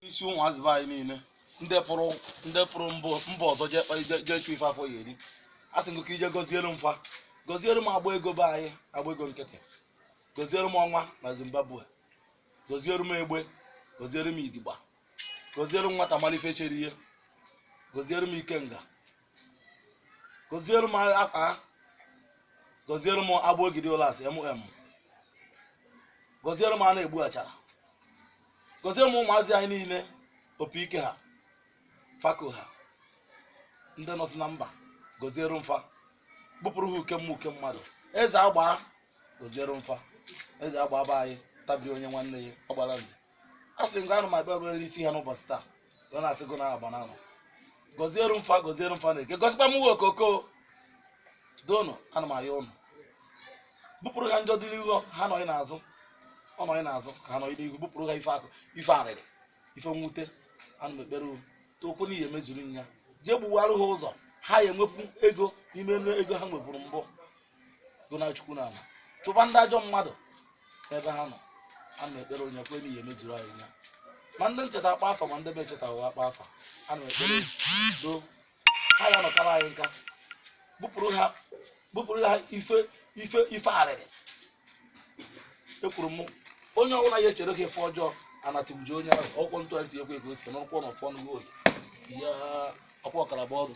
isi ụmụazị anyị niile ndị pụrụ mba ọzọ jee chụ ife afọ ya eri a sị ka ije gọziere m fa gọziere m agba ego be anyị agba ego nkịtị gọziere m ọnwa na Zimbabwe gọziere m egbe gọziere m idigba gọziere m nwata malife chere ihe gọziere m ikenga gọziere m akpa gọziere m agba ogidi ụlasị gọziere m a na-egbu achara gọziere m ụmụazị anyị niile opi ike ha fako ha ndị nọsị na mba gọziere m fa bupụrụ ha uke mmadụ eze agba gọziere m fa eze agba be anyị tabiri onye nwanne ya ọ gbara ndụ a sị nga anụ ma bịa obere isi ha n'ụbọchị taa ọ na-asị gụ na agba n'anụ gọziere m fa na-eke gọzikwa m nwe okoko dono ana m ayọ ụnụ bupụrụ ha njọ dị n'ihu ha nọghị n'azụ ọ nọghị n'azụ ka ha nọghị n'ihu bupụrụ ha ife arịrị ife mwute ana m ekpere tokwu n'ihi emezuru ya jee gbuwarụ ha ụzọ ha ya enwepụ ego n'ime ego ha nweburu mbụ gona chukwu na ala chụba ndị ajọ mmadụ ebe ha nọ ana m ekpere onye kwe n'ihi emezuru anyị ya ma ndị ncheta akpa afa ma ndị be echeta ụwa akpa afa ana m ekpere do ha ya nọkara anyị nka bupụrụ ha ife arịrị ekwuru m onye ọbụla ya echere ka ife ọjọọ anatụbuji onye ahụ ọkwụ ntụ esi ekwe ka o si n'ụkwụ n'ụfọdụ oyi ya ọkwa ọkara bụ ọrụ